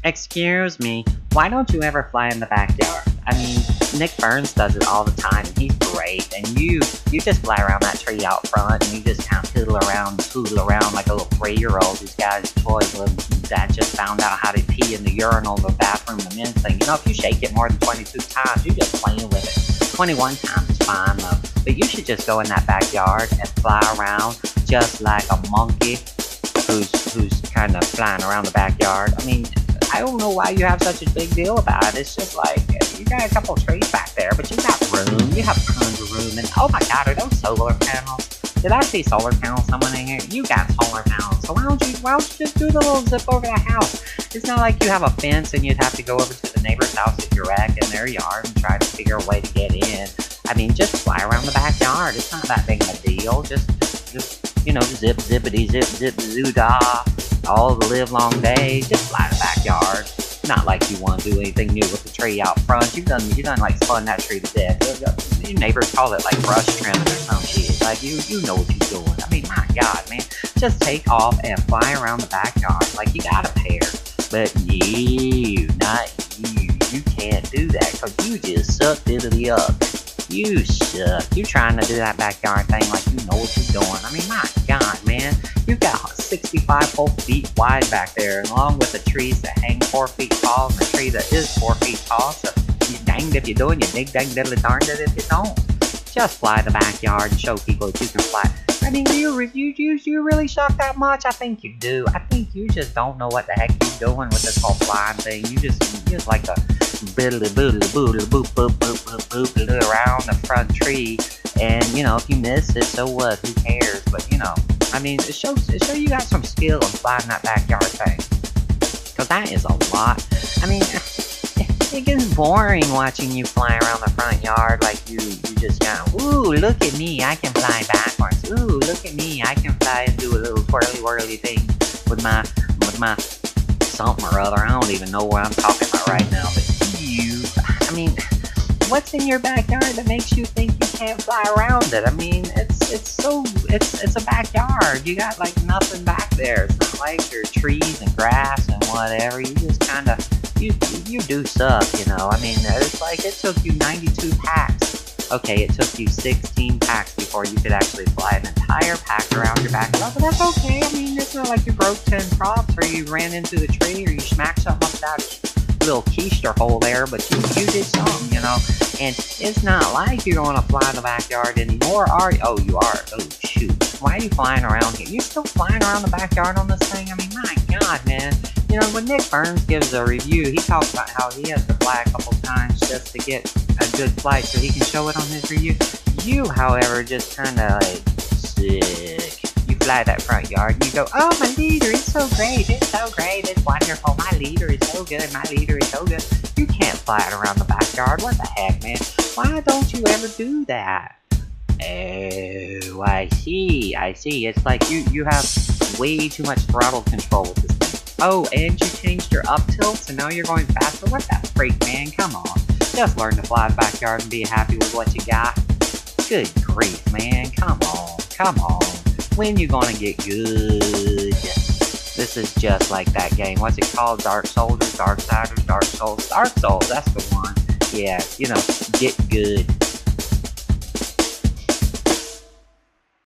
Excuse me, why don't you ever fly in the backyard? I mean, Nick Burns does it all the time, and he's great, and you just fly around that tree out front, and you just kind of tootle around like a little 3-year-old who's got his toys that just found out how to pee in the urinal, the bathroom, the men's thing. You know, if you shake it more than 22 times, you're just playing with it. 21 times is fine, though. But you should just go in that backyard and fly around just like a monkey who's kind of flying around the backyard. I mean, I don't know why you have such a big deal about it. It's just like, you got a couple of trees back there, but you got room. You have tons of room. And oh my God, are those solar panels? Did I see solar panels somewhere in here? You got solar panels. So why don't you just do the little zip over the house? It's not like you have a fence and you'd have to go over to the neighbor's house if you're wrecking their yard and try to figure a way to get in. I mean, just fly around the backyard. It's not that big of a deal. Just you know, zip, zippity, zip, zip, zoo-dah, all the live long day. Just fly in the backyard. Not like you want to do anything new with the tree out front. You've done like spun that tree to death. Your neighbors call it like brush trimming or some shit. Like you know what you're doing. I mean, my God, man, just take off and fly around the backyard like you got a pair. But you, not you. You can't do that because you just suck diddly up. You suck. You trying to do that backyard thing like you know what you're doing. I mean, my God, man. You've got 65 whole feet wide back there, along with the trees that hang 4 feet tall and the tree that is 4 feet tall. So you danged if you do and you dig dang diddly darned it if you don't. Just fly the backyard and show people that you can fly. I mean, do you really suck that much? I think you do. I think you just don't know what the heck you're doing with this whole flying thing. You just like to biddly boodly boodly boop boop boop boop boop around the front tree. And you know, if you miss it, so what? Who cares? But you know, I mean, it shows you got some skill in flying that backyard thing. Cause that is a lot. I mean, it gets boring watching you fly around the front yard like you just kind of, ooh, look at me, I can fly backwards. Ooh, look at me, I can fly and do a little twirly thing with my something or other. I don't even know what I'm talking about right now. But I mean, what's in your backyard that makes you think you can't fly around it? I mean, it's a backyard. You got like nothing back there. It's not like your trees and grass and whatever. You just kind of, you do suck, you know. I mean, it's like it took you 92 packs. Okay, it took you 16 packs before you could actually fly an entire pack around your backyard. But that's okay. I mean, it's not like you broke 10 props or you ran into the tree or you smacked something up that little keister hole there, but you did something, you know. And it's not like you're going to fly in the backyard anymore, are you? Oh, you are. Oh, shoot. Why are you flying around here? You're still flying around the backyard on this thing? I mean, my God, man. You know, when Nick Burns gives a review, he talks about how he has to fly a couple times just to get a good flight so he can show it on his review. You, however, just kind of like, sick. You fly that front yard and you go, oh, my leader is so great, it's so great, it's wonderful, my leader is so good, my leader is so good. You can't fly it around the backyard. What the heck, man? Why don't you ever do that? Oh, I see. It's like you have way too much throttle control with this thing. Oh, and you changed your up tilt, so now you're going faster? What the freak, man? Come on. Just learn to fly the backyard and be happy with what you got. Good grief, man. Come on. When you gonna get good? This is just like that game. What's it called? Dark Soldiers, Dark Siders, Dark Souls. Dark Souls, that's the one. Yeah, you know, get good.